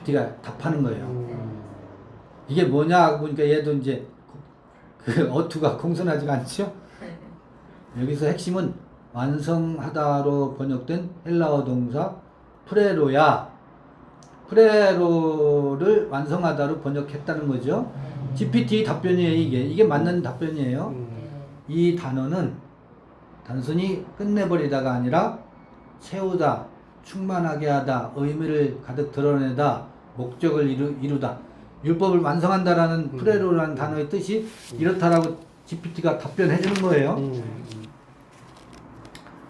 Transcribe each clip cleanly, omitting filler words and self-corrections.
GPT가 답하는 거예요. 이게 뭐냐 보니까 얘도 이제 그 어투가 공손하지가 않죠. 여기서 핵심은 완성하다로 번역된 헬라어 동사 프레로야. 프레로를 완성하다로 번역했다는 거죠. GPT 답변이에요. 이게 맞는 답변이에요. 이 단어는 단순히 끝내버리다가 아니라 채우다, 충만하게 하다, 의미를 가득 드러내다, 목적을 이루다. 율법을 완성한다라는 프레로라는 단어의 뜻이 이렇다라고 GPT가 답변해 주는 거예요.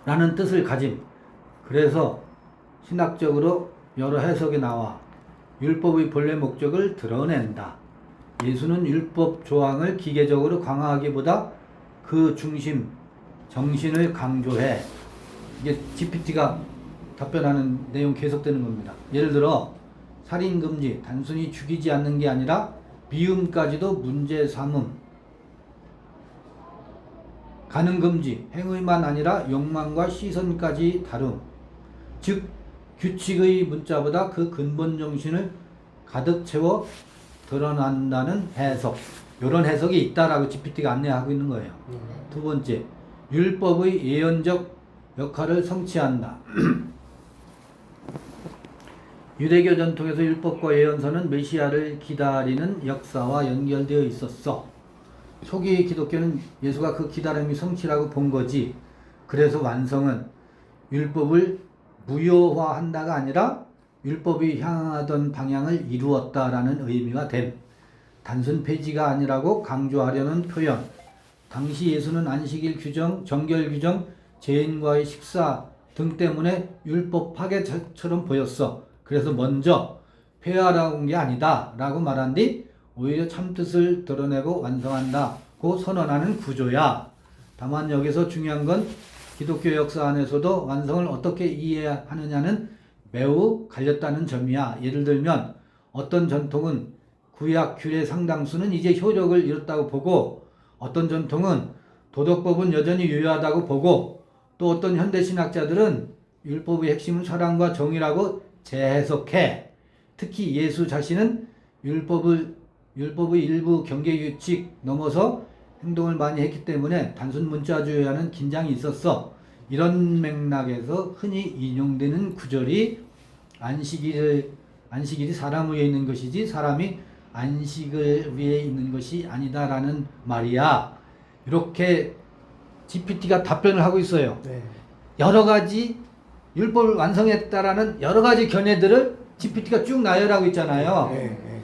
라는 뜻을 가짐. 그래서 신학적으로 여러 해석이 나와 율법의 본래 목적을 드러낸다. 예수는 율법 조항을 기계적으로 강화하기보다 그 중심, 정신을 강조해. 이게 GPT가 답변하는 내용 계속되는 겁니다. 예를 들어 살인 금지, 단순히 죽이지 않는 게 아니라 미움까지도 문제 삼음. 가는 금지, 행위만 아니라 욕망과 시선까지 다룸. 즉 규칙의 문자보다 그 근본 정신을 가득 채워 드러난다는 해석. 이런 해석이 있다라고 GPT가 안내하고 있는 거예요. 두 번째, 율법의 예언적 역할을 성취한다. 유대교 전통에서 율법과 예언서는 메시아를 기다리는 역사와 연결되어 있었어. 초기 기독교는 예수가 그 기다림이 성취라고 본 거지. 그래서 완성은 율법을 무효화한다가 아니라 율법이 향하던 방향을 이루었다라는 의미가 됨. 단순 폐지가 아니라고 강조하려는 표현. 당시 예수는 안식일 규정, 정결 규정, 죄인과의 식사 등 때문에 율법 파괴처럼 보였어. 그래서 먼저 폐하라고 한 게 아니다 라고 말한 뒤 오히려 참뜻을 드러내고 완성한다고 선언하는 구조야. 다만 여기서 중요한 건 기독교 역사 안에서도 완성을 어떻게 이해하느냐는 매우 갈렸다는 점이야. 예를 들면 어떤 전통은 구약 규례 상당수는 이제 효력을 잃었다고 보고, 어떤 전통은 도덕법은 여전히 유효하다고 보고, 또 어떤 현대신학자들은 율법의 핵심은 사랑과 정의라고 재해석해. 특히 예수 자신은 율법의 일부 경계규칙 넘어서 행동을 많이 했기 때문에 단순 문자주의와는 긴장이 있었어. 이런 맥락에서 흔히 인용되는 구절이 안식일이 사람 위에 있는 것이지 사람이 안식을 위에 있는 것이 아니다라는 말이야. 이렇게 GPT가 답변을 하고 있어요. 네. 여러 가지 율법을 완성했다라는 여러 가지 견해들을 GPT가 쭉 나열하고 있잖아요. 네.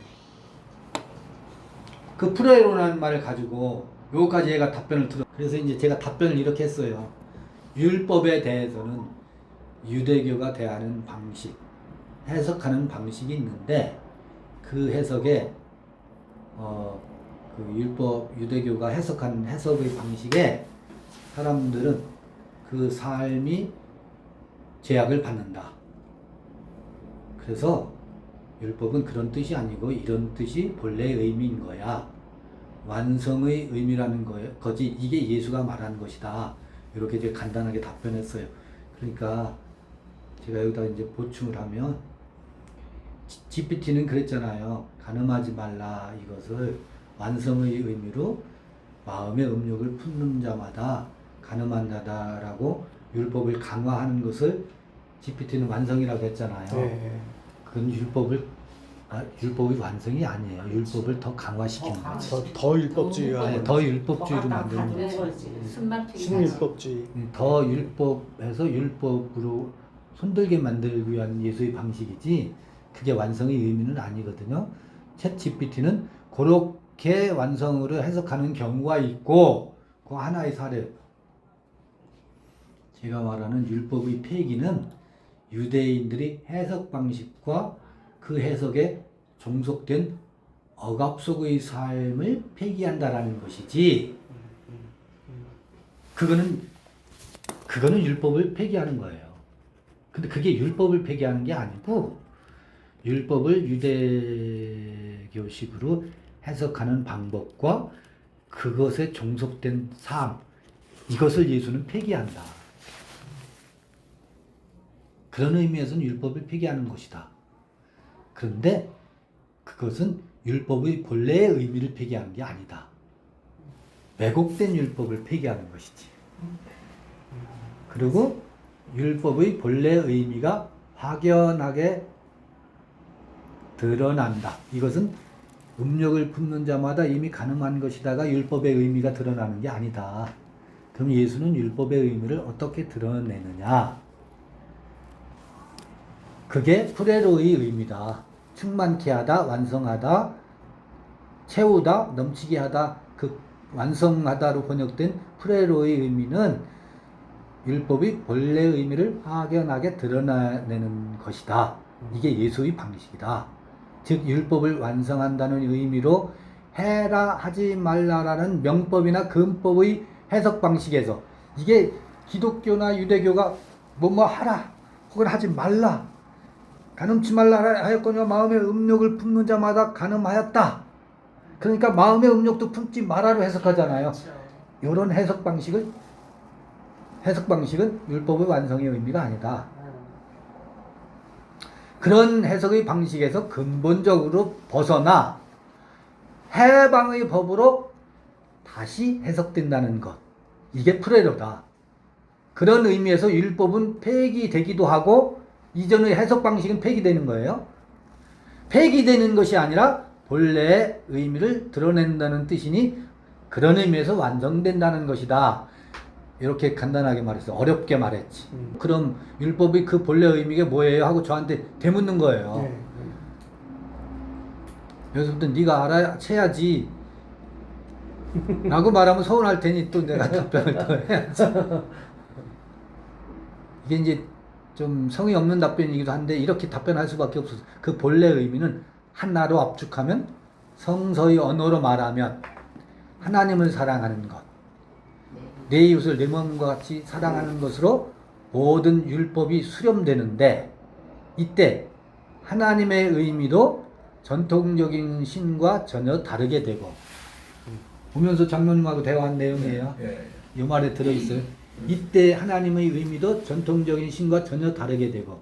그 프레로라는 말을 가지고 요거까지 얘가 답변을 들어. 그래서 이제 제가 답변을 이렇게 했어요. 율법에 대해서는 유대교가 대하는 방식, 해석하는 방식이 있는데 그 해석에 그 유대교가 해석하는 해석의 방식에 사람들은 그 삶이 제약을 받는다. 그래서 율법은 그런 뜻이 아니고 이런 뜻이 본래의 의미인 거야. 완성의 의미라는 거지. 이게 예수가 말하는 것이다. 이렇게 이제 간단하게 답변했어요. 그러니까 제가 여기다 이제 보충을 하면 GPT는 그랬잖아요. 가늠하지 말라 이것을 완성의 의미로 마음의 음욕을 품는 자마다 가늠한다라고 율법을 강화하는 것을 GPT는 완성이라고 했잖아요. 네. 그건 율법이 완성이 아니에요. 율법을 더 강화시키는 거지. 더 율법주의가 더 율법주의로 만드는 거지. 신율법주의. 더 율법해서 율법으로 손들게 만들기 위한 예수의 방식이지 그게 완성의 의미는 아니거든요. 챗 GPT는 그렇게 완성으로 해석하는 경우가 있고 그 하나의 사례. 제가 말하는 율법의 폐기는 유대인들이 해석 방식과 그 해석에 종속된 억압 속의 삶을 폐기한다라는 것이지 그거는 율법을 폐기하는 거예요. 근데 그게 율법을 폐기하는 게 아니고 율법을 유대교식으로 해석하는 방법과 그것에 종속된 삶, 이것을 예수는 폐기한다. 그런 의미에서는 율법을 폐기하는 것이다. 그런데 그것은 율법의 본래의 의미를 폐기하는 게 아니다. 왜곡된 율법을 폐기하는 것이지. 그리고 율법의 본래 의미가 확연하게 드러난다. 이것은 음욕을 품는 자마다 이미 가늠한 것이다가 율법의 의미가 드러나는 게 아니다. 그럼 예수는 율법의 의미를 어떻게 드러내느냐? 그게 프레로의 의미다. 충만케 하다, 완성하다, 채우다, 넘치게 하다, 그 완성하다로 번역된 프레로의 의미는 율법의 본래 의미를 확연하게 드러내는 것이다. 이게 예수의 방식이다. 즉 율법을 완성한다는 의미로 해라 하지 말라라는 명법이나 금법의 해석 방식에서 이게 기독교나 유대교가 뭐뭐 하라 혹은 하지 말라 간음치 말라 하였거니와 마음의 음욕을 품는 자마다 간음하였다. 그러니까 마음의 음욕도 품지 마라로 해석하잖아요. 이런 해석 방식은 율법의 완성의 의미가 아니다. 그런 해석의 방식에서 근본적으로 벗어나 해방의 법으로 다시 해석된다는 것. 이게 프레로다. 그런 의미에서 율법은 폐기되기도 하고 이전의 해석 방식은 폐기되는 거예요. 폐기되는 것이 아니라 본래의 의미를 드러낸다는 뜻이니 그런 의미에서 완성된다는 것이다. 이렇게 간단하게 말했어. 어렵게 말했지. 그럼 율법의 그 본래 의미가 뭐예요? 하고 저한테 되묻는 거예요. 여기서부터 네가 알아채야지 라고 말하면 서운할 테니 또 내가 답변을 더 해야지. 이게 이제 좀 성의 없는 답변이기도 한데 이렇게 답변할 수밖에 없었어. 그 본래 의미는 하나로 압축하면 성서의 언어로 말하면 하나님을 사랑하는 것, 내 이웃을 내 몸과 같이 사랑하는 것으로 모든 율법이 수렴되는데 이때 하나님의 의미도 전통적인 신과 전혀 다르게 되고 보면서 장로님하고 대화한 내용이에요. 이 말에 들어있어요. 이때 하나님의 의미도 전통적인 신과 전혀 다르게 되고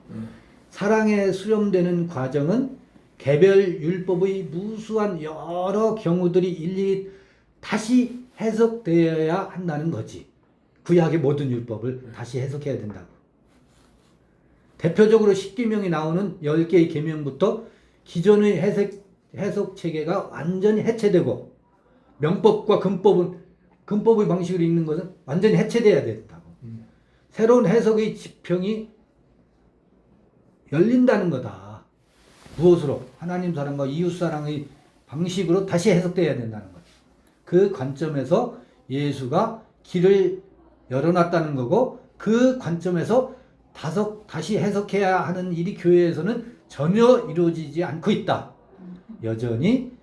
사랑에 수렴되는 과정은 개별 율법의 무수한 여러 경우들이 일일이 다시 해석되어야 한다는 거지. 구약의 모든 율법을 다시 해석해야 된다고. 대표적으로 십계명이 나오는 10개의 계명부터 기존의 해석 체계가 완전히 해체되고 명법과 금법의 방식으로 읽는 것은 완전히 해체돼야 된다고. 새로운 해석의 지평이 열린다는 거다. 무엇으로? 하나님 사랑과 이웃 사랑의 방식으로 다시 해석돼야 된다는 거다. 그 관점에서 예수가 길을 열어놨다는 거고 그 관점에서 다시 해석해야 하는 일이 교회에서는 전혀 이루어지지 않고 있다. 여전히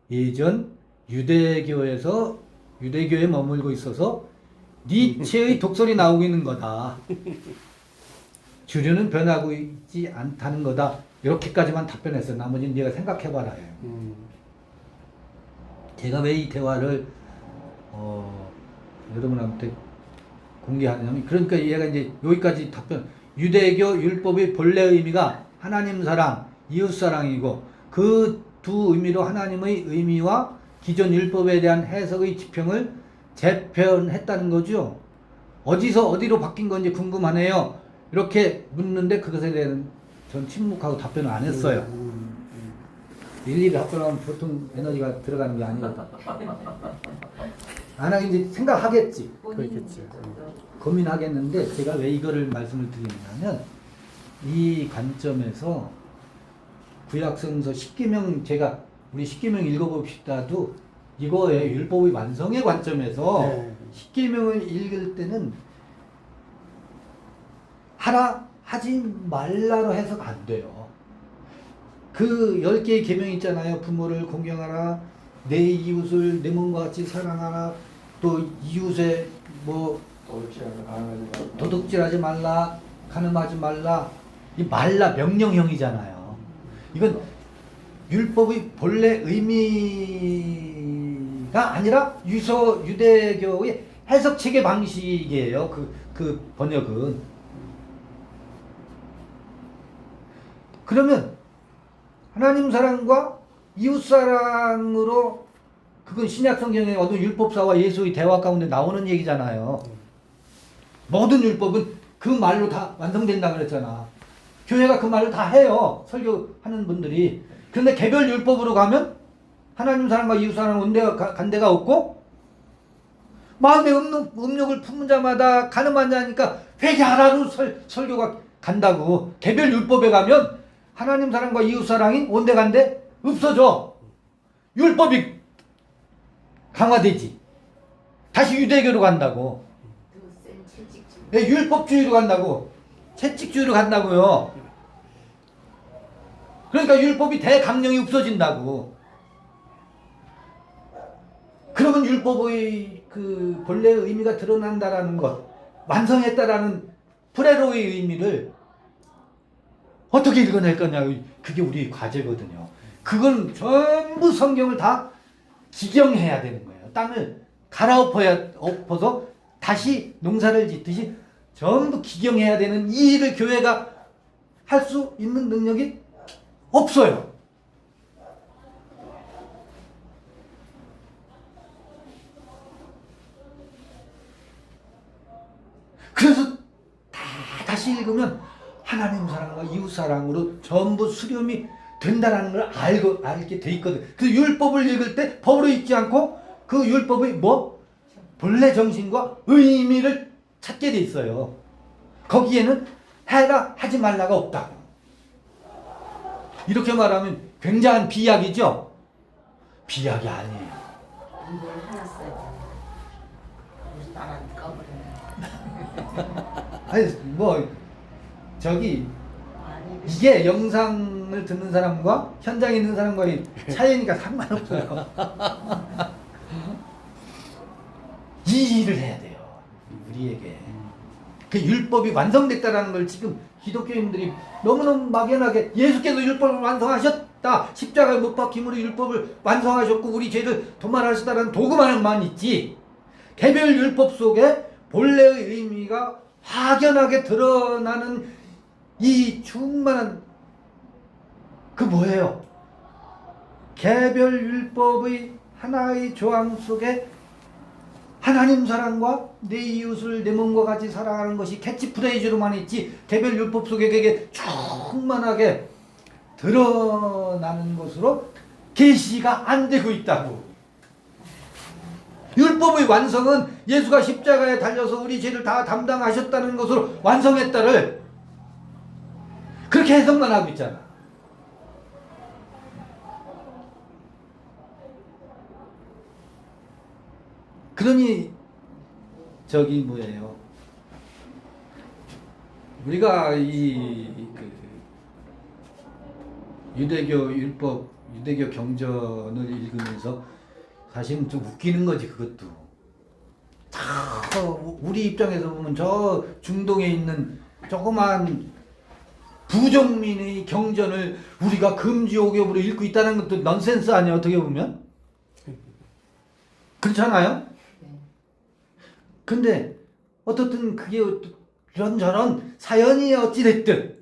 예전 유대교에 머물고 있어서 니체의 독설이 나오고 있는 거다. 주류는 변하고 있지 않다는 거다. 이렇게까지만 답변했어요. 나머지는 네가 생각해봐라. 제가 왜 이 대화를 여러분한테 공개하냐면 그러니까 얘가 이제 여기까지 답변. 유대교 율법의 본래 의미가 하나님 사랑, 이웃 사랑이고 그 두 의미로 하나님의 의미와 기존 율법에 대한 해석의 지평을 재편했다는 거죠. 어디서 어디로 바뀐 건지 궁금하네요. 이렇게 묻는데 그것에 대한 전 침묵하고 답변을 안 했어요. 일일이 답변하면 보통 에너지가 들어가는 게 아니거든. 안 하긴 이제 생각하겠지. 그렇겠지. 고민하겠는데 제가 왜 이거를 말씀을 드리냐면 이 관점에서 구약성서 10계명 제가 우리 10계명 읽어봅시다도 이거의 율법의 완성의 관점에서 10계명을 읽을 때는 하라 하지 말라로 해석 안 돼요. 그 10개의 계명 있잖아요. 부모를 공경하라, 내 이웃을 내 몸과 같이 사랑하라, 또 이웃의 뭐 도둑질하지 말라, 간음하지 말라. 이 말라 명령형이잖아요. 이건 율법의 본래 의미가 아니라 유대교의 해석 체계 방식이에요. 그 번역은. 그러면 하나님 사랑과 이웃 사랑으로 그건 신약 성경의 어떤 율법사와 예수의 대화 가운데 나오는 얘기잖아요. 모든 율법은 그 말로 다 완성된다 그랬잖아. 교회가 그 말을 다 해요. 설교하는 분들이. 그런데 개별 율법으로 가면 하나님 사랑과 이웃 사랑은 간 데가 없고 마음에 음욕을 품은 자마다 가늠한 자니까 회개하라로 설교가 간다고. 개별 율법에 가면 하나님 사랑과 이웃 사랑이 온데간데 없어져. 율법이 강화되지. 다시 유대교로 간다고. 네, 율법주의로 간다고. 채찍주의로 간다고요. 그러니까 율법이 대강령이 없어진다고. 그러면 율법의 그 본래의 의미가 드러난다라는 것, 완성했다라는 프레로의 의미를 어떻게 읽어낼 거냐. 그게 우리의 과제거든요. 그건 전부 성경을 다 기경해야 되는 거예요. 땅을 갈아엎어서 다시 농사를 짓듯이 전부 기경해야 되는 이 일을 교회가 할 수 있는 능력이 없어요. 그래서 다시 읽으면 하나님 사랑과 이웃 사랑으로 전부 수렴이 된다는 걸 알게 돼 있거든. 그 율법을 읽을 때 법으로 읽지 않고 그 율법의 본래 정신과 의미를 찾게 돼 있어요. 거기에는 해라 하지 말라가 없다고. 이렇게 말하면 굉장한 비약이죠. 비약이 아니에요. 이걸 하나 써야 우리 딸한테 꺼버리네. 아니 저기 아니, 이게 영상을 듣는 사람과 현장에 있는 사람과의 차이니까 상관없어요. 이 일을 해야 돼요. 우리에게. 그 율법이 완성됐다라는 걸 지금 기독교인들이 너무너무 막연하게 예수께서 율법을 완성하셨다. 십자가에 못 박힘으로 율법을 완성하셨고 우리 죄를 도말하셨다라는 도구만만 있지. 개별 율법 속에 본래의 의미가 확연하게 드러나는 이 충만한 그 뭐예요? 개별 율법의 하나의 조항 속에 하나님 사랑과 내 이웃을 내 몸과 같이 사랑하는 것이 캐치프레이즈로만 있지 개별 율법 속에 그게 충만하게 드러나는 것으로 계시가 안 되고 있다고. 율법의 완성은 예수가 십자가에 달려서 우리 죄를 다 담당하셨다는 것으로 완성했다를 그렇게 해석만 하고 있잖아. 그러니 저기 뭐예요? 우리가 유대교 율법, 유대교 경전을 읽으면서 사실은 좀 웃기는 거지. 그것도 우리 입장에서 보면 저 중동에 있는 조그만 부정민의 경전을 우리가 금지옥엽으로 읽고 있다는 것도 넌센스 아니야, 어떻게 보면? 그렇잖아요? 근데 어떻든 그게 이런저런 사연이 어찌됐든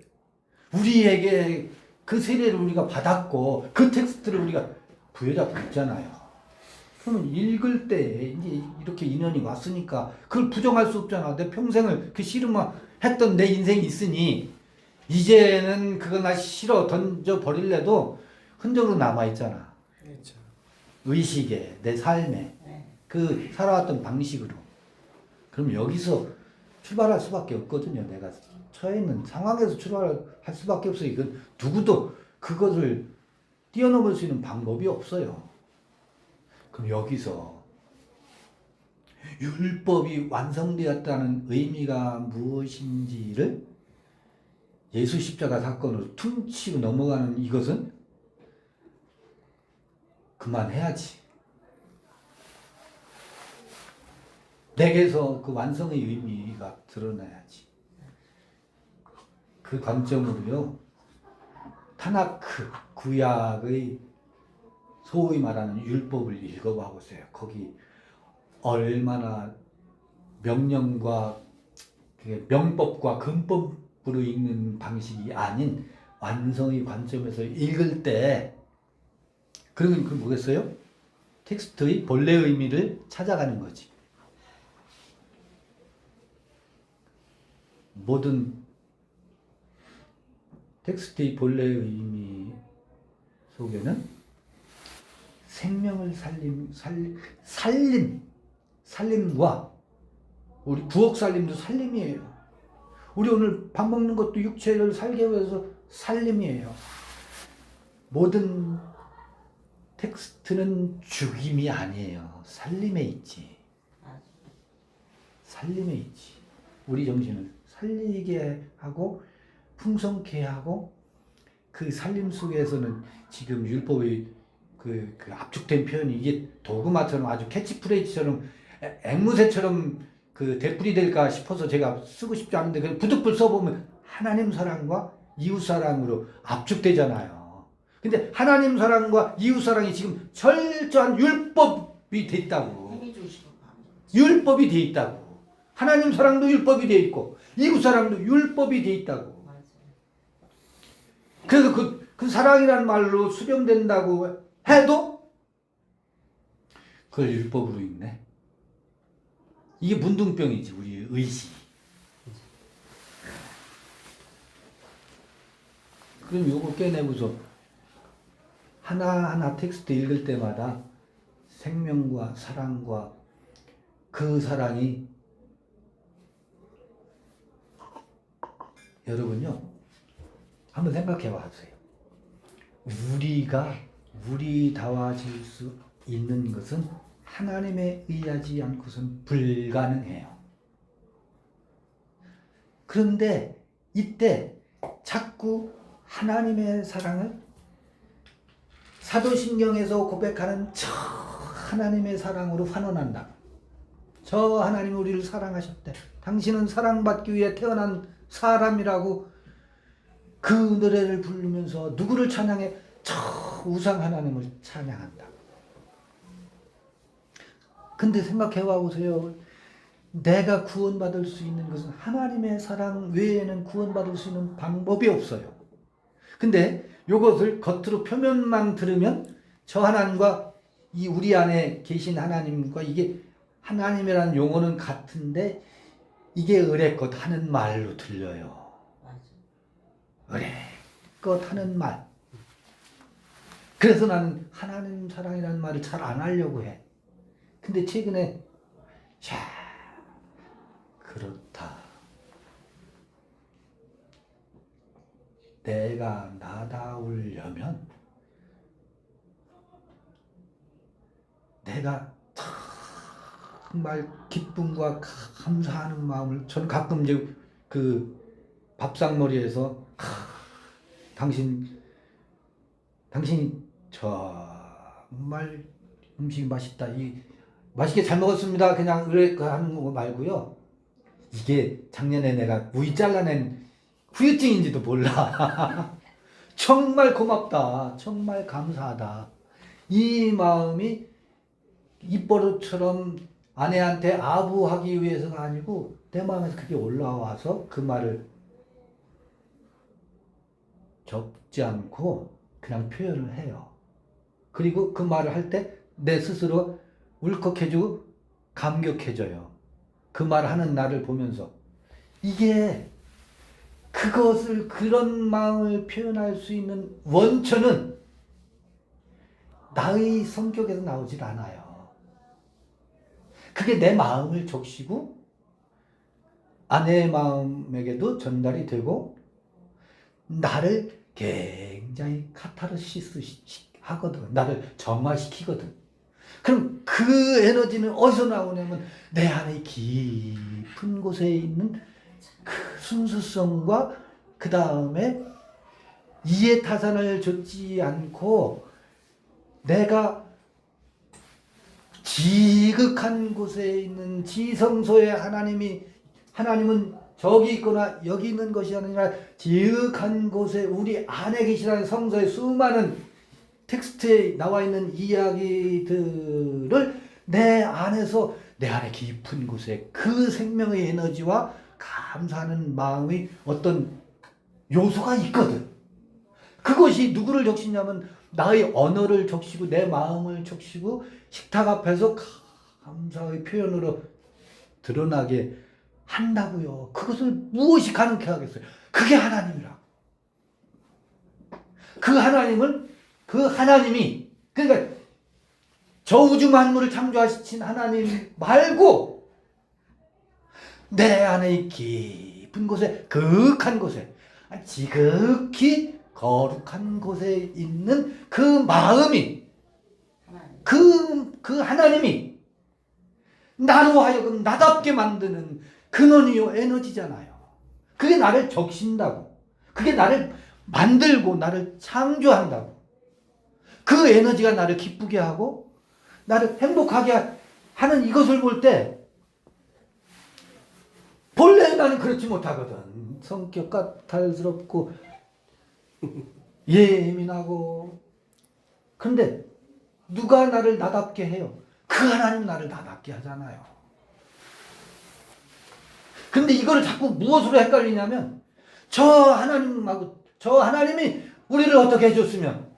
우리에게 그 세례를 우리가 받았고 그 텍스트를 우리가 부여잡고 있잖아요. 그러면 읽을 때 이제 이렇게 인연이 왔으니까 그걸 부정할 수 없잖아. 내 평생을 그 씨름했던 내 인생이 있으니 이제는 그거 나 싫어 던져버릴래도 흔적으로 남아있잖아. 그렇죠. 의식에, 내 삶에, 그 살아왔던 방식으로. 그럼 여기서 출발할 수밖에 없거든요. 내가 처해 있는 상황에서 출발할 수밖에 없어요. 이건 누구도 그것을 뛰어넘을 수 있는 방법이 없어요. 그럼 여기서 율법이 완성되었다는 의미가 무엇인지를 예수 십자가 사건으로 퉁치고 넘어가는 이것은 그만해야지. 내게서 그 완성의 의미가 드러나야지. 그 관점으로요. 타나크 구약의 소위 말하는 율법을 읽어봐 보세요. 거기 얼마나 명령과 명법과 근법으로 읽는 방식이 아닌 완성의 관점에서 읽을 때 그러면 그 뭐겠어요? 텍스트의 본래 의미를 찾아가는 거지. 모든 텍스트의 본래 의미 속에는 생명을 살림과 우리 부엌 살림도 살림이에요. 우리 오늘 밥 먹는 것도 육체를 살게 위해서 살림이에요. 모든 텍스트는 죽임이 아니에요. 살림에 있지. 살림에 있지. 우리 정신을 살리게 하고 풍성케 하고 그 살림 속에서는 지금 율법의 그 압축된 표현이 이게 도그마처럼 아주 캐치프레이즈처럼 앵무새처럼 그 대풀이 될까 싶어서 제가 쓰고 싶지 않은데 그 부득불 써보면 하나님 사랑과 이웃 사랑으로 압축되잖아요. 근데 하나님 사랑과 이웃 사랑이 지금 철저한 율법이 돼 있다고. 율법이 돼 있다고. 하나님 사랑도 율법이 돼 있고 이웃 사랑도 율법이 돼 있다고. 그래서 그 사랑이라는 말로 수렴된다고 해도 그걸 율법으로 읽네. 이게 문둥병이지, 우리 의식. 그럼 요거 깨내고서 하나하나 텍스트 읽을 때마다 생명과 사랑과 그 사랑이 여러분요 한번 생각해 보세요. 우리가 우리다워질 수 있는 것은 하나님에 의하지 않고선 불가능해요. 그런데 이때 자꾸 하나님의 사랑을 사도신경에서 고백하는 저 하나님의 사랑으로 환원한다. 저 하나님 우리를 사랑하셨대. 당신은 사랑받기 위해 태어난 사람이라고 그 노래를 부르면서 누구를 찬양해? 저 우상 하나님을 찬양한다. 근데 생각해 보세요. 내가 구원받을 수 있는 것은 하나님의 사랑 외에는 구원받을 수 있는 방법이 없어요. 근데 이것을 겉으로 표면만 들으면 저 하나님과 이 우리 안에 계신 하나님과 이게 하나님이라는 용어는 같은데 이게 의례껏 하는 말로 들려요. 의례껏 하는 말. 그래서 나는 하나님 사랑이라는 말을 잘 안 하려고 해. 근데 최근에 자 그렇다. 내가 나다우려면 내가 정말 기쁨과 감사하는 마음을 저는 가끔 이제 그 밥상머리에서 당신이 정말 음식이 맛있다. 맛있게 잘 먹었습니다. 그냥 그래 하는 거 말고요. 이게 작년에 내가 우이 잘라낸 후유증인지도 몰라. 정말 고맙다. 정말 감사하다. 이 마음이 입버릇처럼 아내한테 아부하기 위해서가 아니고 내 마음에서 그게 올라와서 그 말을 적지 않고 그냥 표현을 해요. 그리고 그 말을 할 때 내 스스로 울컥해지고 감격해져요. 그 말 하는 나를 보면서. 이게 그것을 그런 마음을 표현할 수 있는 원천은 나의 성격에서 나오질 않아요. 그게 내 마음을 적시고 아내의 마음에게도 전달이 되고 나를 굉장히 카타르시스 하거든. 나를 정화시키거든. 그럼 그 에너지는 어디서 나오냐면 내 안에 깊은 곳에 있는 그 순수성과 그 다음에 이해타산을 줬지 않고 내가 지극한 곳에 있는 지성소에 하나님은 저기 있거나 여기 있는 것이 아니라 지극한 곳에 우리 안에 계시라는 성서의 수많은 텍스트에 나와 있는 이야기들을 내 안에서 내 안에 깊은 곳에 그 생명의 에너지와 감사하는 마음의 어떤 요소가 있거든. 그것이 누구를 적시냐면 나의 언어를 적시고 내 마음을 적시고 식탁 앞에서 감사의 표현으로 드러나게 한다고요. 그것을 무엇이 가능케 하겠어요? 그게 하나님이라고. 그 하나님이 그러니까 저 우주 만물을 창조하신 하나님 말고 내 안의 깊은 곳에 거룩한 곳에 지극히 거룩한 곳에 있는 그 마음이 그 하나님이 나로 하여금 나답게 만드는 근원이요 에너지잖아요. 그게 나를 적신다고. 그게 나를 만들고 나를 창조한다고. 그 에너지가 나를 기쁘게 하고 나를 행복하게 하는 이것을 볼 때 본래 나는 그렇지 못하거든. 성격 까탈스럽고 예민하고. 그런데 누가 나를 나답게 해요? 그 하나님 나를 나답게 하잖아요. 근데 이거를 자꾸 무엇으로 헷갈리냐면 저 하나님이 우리를 어떻게 해줬으면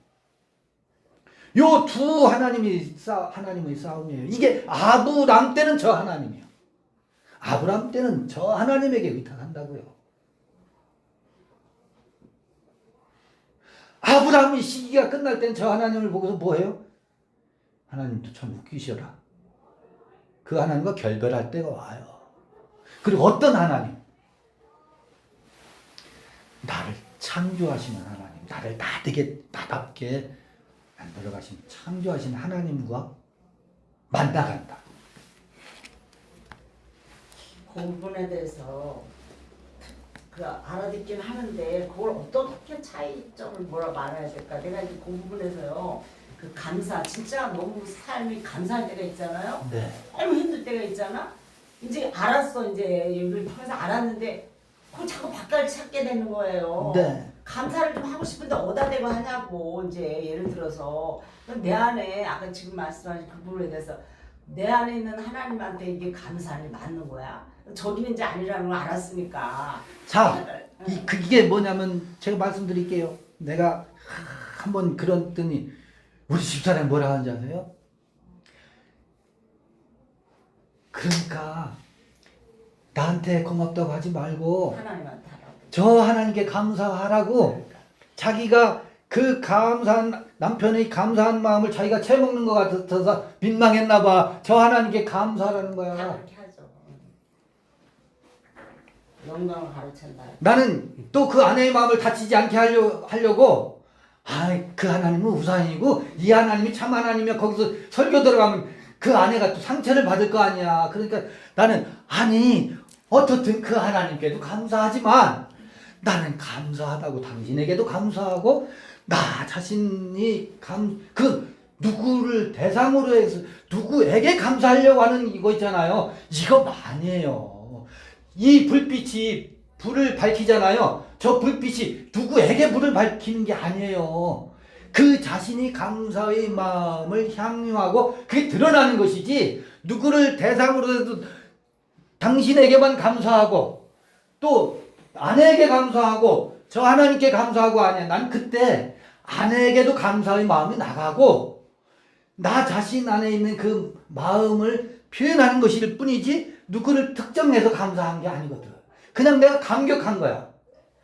요 두 하나님의 싸움이에요. 이게 아브람 때는 저 하나님이에요. 아브람 때는 저 하나님에게 의탁한다고요. 아브람의 시기가 끝날 땐 저 하나님을 보고서 뭐해요? 하나님도 참 웃기셔라. 그 하나님과 결별할 때가 와요. 그리고 어떤 하나님? 나를 창조하시는 하나님, 나를 나답게 만들어가신 창조하신 하나님과 만나간다. 그 부분에 대해서 알아듣긴 하는데 그걸 어떻게 차이점을 뭐라 말해야 될까? 내가 이제 그 부분에서요. 그 감사, 진짜 너무 삶이 감사할 때가 있잖아요. 네. 너무 힘들 때가 있잖아. 이제 알았어. 이제 여기를 통해서 알았는데 그걸 자꾸 바깥을 찾게 되는 거예요. 네. 감사를 좀 하고 싶은데 어디다 대고 하냐고. 이제 예를 들어서 내 안에 아까 지금 말씀하신 그 부분에 대해서 내 안에 있는 하나님한테 이게 감사를 맞는 거야. 저기는 이제 아니라는 걸 알았으니까. 자, 이게 뭐냐면 제가 말씀드릴게요. 내가 한번 그랬더니 우리 집사람이 뭐라 하는지 아세요? 그러니까 나한테 고맙다고 하지 말고 하나님한테 하라고. 저 하나님께 감사하라고. 자기가 그 감사한 남편의 감사한 마음을 자기가 채먹는 것 같아서 민망했나 봐. 저 하나님께 감사하라는 거야. 다 그렇게 하죠. 영광을 가르친다. 나는 또 그 아내의 마음을 다치지 않게 하려고 그 하나님은 우상이고 이 하나님이 참 하나님이야. 거기서 설교 들어가면 그 아내가 또 상처를 받을 거 아니야. 그러니까 나는 어떻든 그 하나님께도 감사하지만 나는 감사하다고 당신에게도 감사하고 나 자신이 누구를 대상으로 해서 누구에게 감사하려고 하는 이거 있잖아요. 이거 아니에요. 이 불빛이 불을 밝히잖아요. 저 불빛이 누구에게 불을 밝히는 게 아니에요. 그 자신이 감사의 마음을 향유하고 그게 드러나는 것이지 누구를 대상으로 해서 당신에게만 감사하고 또 아내에게 감사하고 저 하나님께 감사하고 아니야. 난 그때 아내에게도 감사의 마음이 나가고 나 자신 안에 있는 그 마음을 표현하는 것일 뿐이지 누구를 특정해서 감사한 게 아니거든. 그냥 내가 감격한 거야.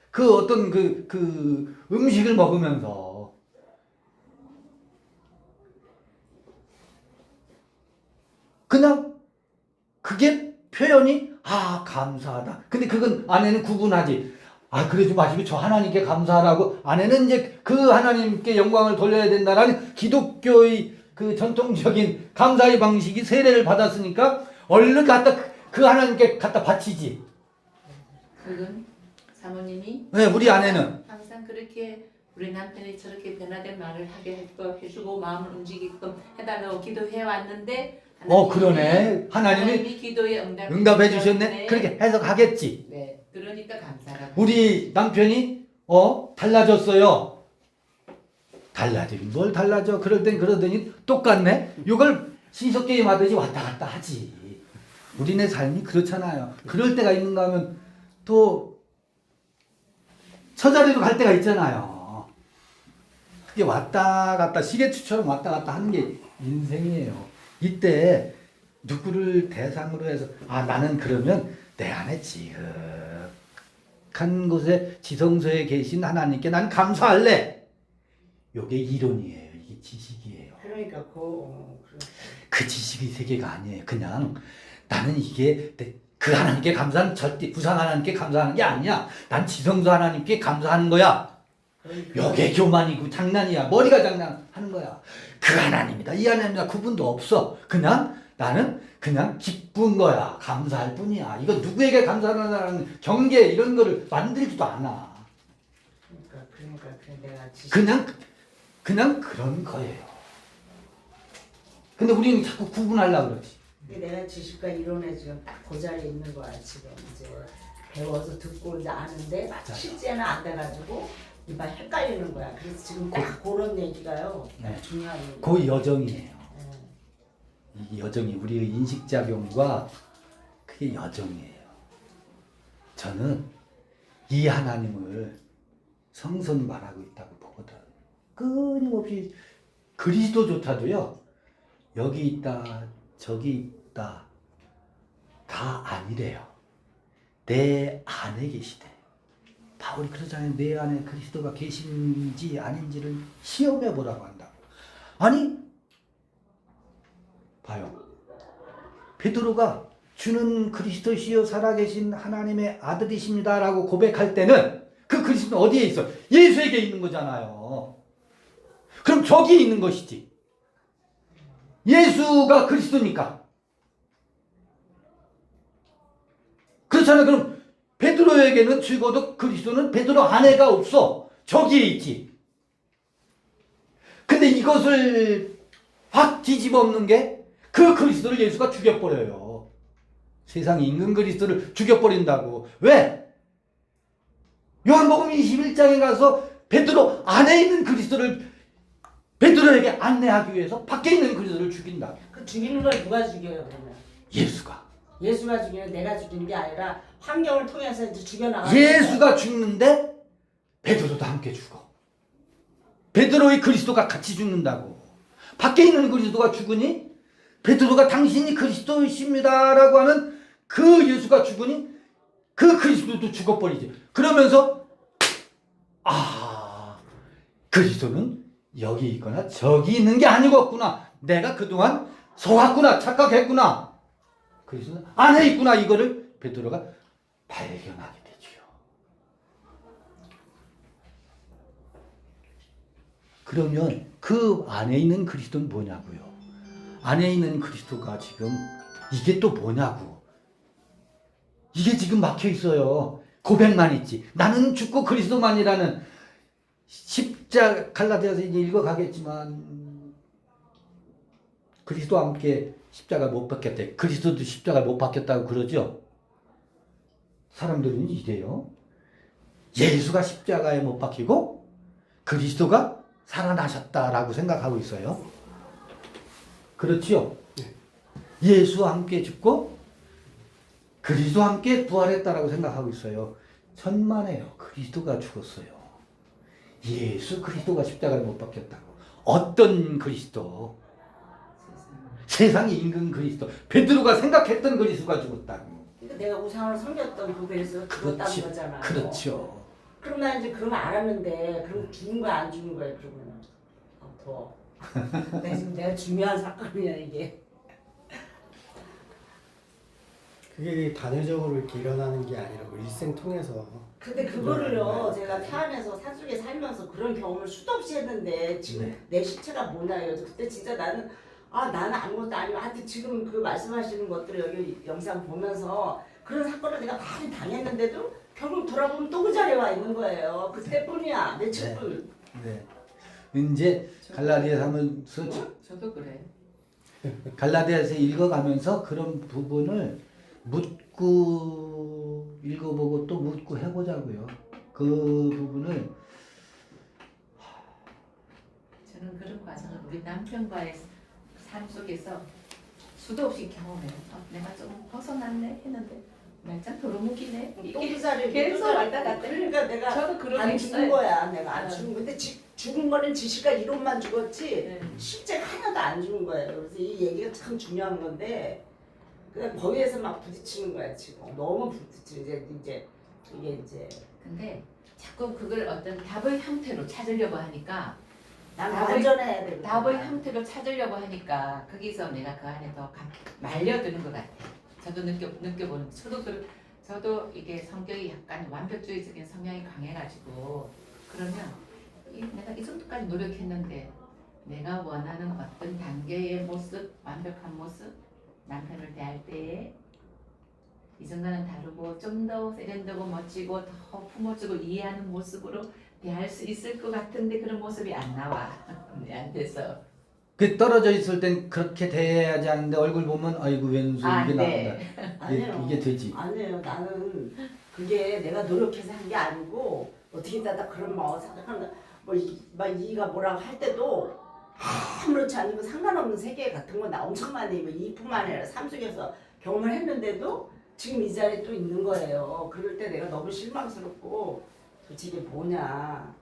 그 어떤 그 음식을 먹으면서. 그냥 그게 표현이 감사하다. 근데 그건 아내는 구분하지. 그러지 마시고 저 하나님께 감사하라고. 아내는 이제 그 하나님께 영광을 돌려야 된다라는 기독교의 그 전통적인 감사의 방식이 세례를 받았으니까 얼른 그 하나님께 갖다 바치지. 그건 사모님이 네, 우리 아내는 항상 그렇게 우리 남편이 저렇게 변화된 말을 하게 해주고 마음을 움직이게끔 해달라고 기도해 왔는데 그러네. 하나님이 기도에 응답해 주셨네. 그렇게 해석하겠지. 네, 그러니까 감사하다. 우리 남편이 달라졌어요. 달라지긴 뭘 달라져. 그럴 땐 그러더니 똑같네. 이걸 신석게임 하듯이 왔다 갔다 하지. 우리네 삶이 그렇잖아요. 그럴 때가 있는가 하면 또 처자리로 갈 때가 있잖아요. 그게 왔다 갔다 시계추처럼 왔다 갔다 하는 게 인생이에요. 이때 누구를 대상으로 해서 나는 그러면 내 안에 지극한 곳에 지성소에 계신 하나님께 난 감사할래. 요게 이론이에요. 이게 지식이에요. 그러니까 그 지식의 세계가 아니에요. 그냥 나는 이게 그 하나님께 감사는 절대 부상 하나님께 감사하는 게 아니야. 난 지성소 하나님께 감사하는 거야. 요게 교만이고 장난이야. 머리가 장난하는 거야. 그 하나님이다. 이 하나님이다. 구분도 없어. 그냥 나는 그냥 기쁜 거야. 감사할 뿐이야. 이거 누구에게 감사하는 경계 이런 거를 만들지도 않아. 그러니까 내가 지식 그냥 그런 거예요. 근데 우리는 자꾸 구분하려고 그러지. 내가 지식과 이론에 지금 딱 그 자리에 있는 거야. 지금 이제 배워서 듣고 이제 아는데 맞아요. 실제는 안 돼가지고 이만 헷갈리는 거야. 그래서 지금 딱 그런 얘기가요. 네. 중요한 얘기. 그 여정이에요. 네. 이 여정이 우리의 인식작용과 그게 여정이에요. 저는 이 하나님을 성선 말하고 있다고 보거든. 끊임없이 그리스도조차도요. 여기 있다 저기 있다 다 아니래요. 내 안에 계시대. 바울이 그러잖아요. 내 안에 그리스도가 계신지 아닌지를 시험해 보라고 한다고. 아니 봐요. 베드로가 주는 그리스도시요 살아계신 하나님의 아들이십니다 라고 고백할 때는 그 그리스도는 어디에 있어? 예수에게 있는 거잖아요. 그럼 저기 있는 것이지. 예수가 그리스도니까. 그렇잖아요. 그럼 베드로에게는 죽어도 그리스도는 베드로 안에가 없어. 저기에 있지. 근데 이것을 확 뒤집어 엎는 게 그 그리스도를 예수가 죽여버려요. 세상 임금 그리스도를 죽여버린다고. 왜? 요한복음 21장에 가서 베드로 안에 있는 그리스도를 베드로에게 안내하기 위해서 밖에 있는 그리스도를 죽인다. 그 죽이는 걸 누가 죽여요 그러면? 예수가. 예수가 죽이는 내가 죽이는 게 아니라 환경을 통해서 이제 죽여나가는 예수가 죽는데 베드로도 함께 죽어. 베드로의 그리스도가 같이 죽는다고. 밖에 있는 그리스도가 죽으니 베드로가 당신이 그리스도이십니다 라고 하는 그 예수가 죽으니 그 그리스도도 죽어버리지. 그러면서 그리스도는 여기 있거나 저기 있는 게 아니었구나. 내가 그동안 속았구나. 착각했구나. 그리스도는 안에 있구나. 이거를 베드로가 발견하게 되지요. 그러면 그 안에 있는 그리스도는 뭐냐고요? 안에 있는 그리스도가 지금 이게 또 뭐냐고. 이게 지금 막혀 있어요. 고백만 있지. 나는 죽고 그리스도만이라는 십자가 갈라디아서 이제 읽어가겠지만 그리스도와 함께 십자가 못 박혔대. 그리스도도 십자가 못 박혔다고 그러죠. 사람들은 이래요. 예수가 십자가에 못 박히고 그리스도가 살아나셨다라고 생각하고 있어요. 그렇지요? 예수와 함께 죽고 그리스도와 함께 부활했다라고 생각하고 있어요. 천만에요. 그리스도가 죽었어요. 예수 그리스도가 십자가에 못 박혔다고. 어떤 그리스도? 세상의 임금 그리스도. 베드로가 생각했던 그리스도가 죽었다고. 그러니까 내가 우상을 섬겼던 그 그리스도가 죽었다는 거잖아요. 그렇죠. 그럼 난 이제 그걸 알았는데 그럼 죽은 거야 안 죽은 거야 그러면 더. 내가 중요한 사건이야 이게. 그게 단회적으로 이렇게 일어나는 게 아니라 일생 통해서. 근데 그거를요 제가 태안에서 산속에 살면서 그런 경험을 수도 없이 했는데 지금 내 시체가 뭐냐요. 그때 진짜 나는 아무것도 아니고 하여튼 지금 그 말씀하시는 것들을 여기 영상 보면서 그런 사건을 내가 많이 당했는데도 결국 돌아보면 또 그 자리에 와 있는 거예요. 그때뿐이야. 며칠뿐. 네. 이제 갈라디아서 하면서 저도 그래. 갈라디아서 읽어가면서 그런 부분을 묻고 읽어보고 또 묻고 해보자고요. 그 부분을 저는 그런 과정을 우리 남편과의 삶 속에서 수도 없이 경험해요. 내가 좀 벗어났네 했는데 날짜 도루묵이네. 또 그 자리에 계속 왔다 갔다. 그러니까 내가 저도 그런 안 게 죽은 있어요. 거야. 내가 안 죽은 건데 죽은 거는 지시가 이론만 죽었지 네. 실제 하나도 안 죽은 거예요. 그래서 이 얘기가 참 중요한 건데 그냥 거기에서 막 부딪히는 거야 지금. 너무 부딪히는 이제 이게 이제 근데 자꾸 그걸 어떤 답의 형태로 찾으려고 하니까 난 답을- 완전해야 되거든. 답의 형태로 찾으려고 하니까 거기서 내가 그 안에 더 말려드는 것 같아. 저도 느껴보는. 저도 이게 성격이 약간 완벽주의적인 성향이 강해가지고 그러면 내가 이 정도까지 노력했는데 내가 원하는 어떤 단계의 모습, 완벽한 모습, 남편을 대할 때에 이 정도는 다르고 좀 더 세련되고 멋지고 더 품어주고 이해하는 모습으로 대할 수 있을 것 같은데 그런 모습이 안 나와. 안 돼서. 그 떨어져 있을 땐 그렇게 대해야지 하는데 얼굴 보면 아이고 왼수 이게 네. 나온다. 아니에요. 이게 되지. 아니에요. 나는 그게 내가 노력해서 한 게 아니고 어떻게 다다 그런 뭐 생각하는 막 이가 뭐라고 할 때도 아무렇지 않은 상관없는 세계 같은 거 나 엄청 많이 이뿐만 아니라 삶 속에서 경험을 했는데도 지금 이 자리에 또 있는 거예요. 그럴 때 내가 너무 실망스럽고 도대체 이게 뭐냐.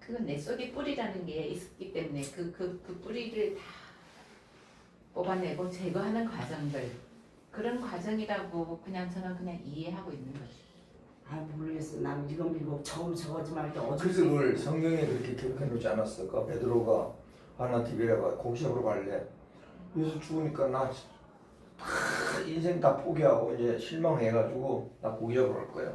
그건 내 속에 뿌리라는 게 있기 때문에 그 뿌리를 다 뽑아내고 제거하는 과정들 그런 과정이라고 저는 그냥 이해하고 있는 거지. 아 모르겠어. 나는 이건 미국 처음 저거지 말게 그래서 그걸 성경에 그렇게 기록해 놓지 않았을까? 베드로가 하나 TV에다가 곡식으로 갈래. 예수 죽으니까 나 인생 다 포기하고 이제 실망해가지고 나 고기 잡으러 갈 거야.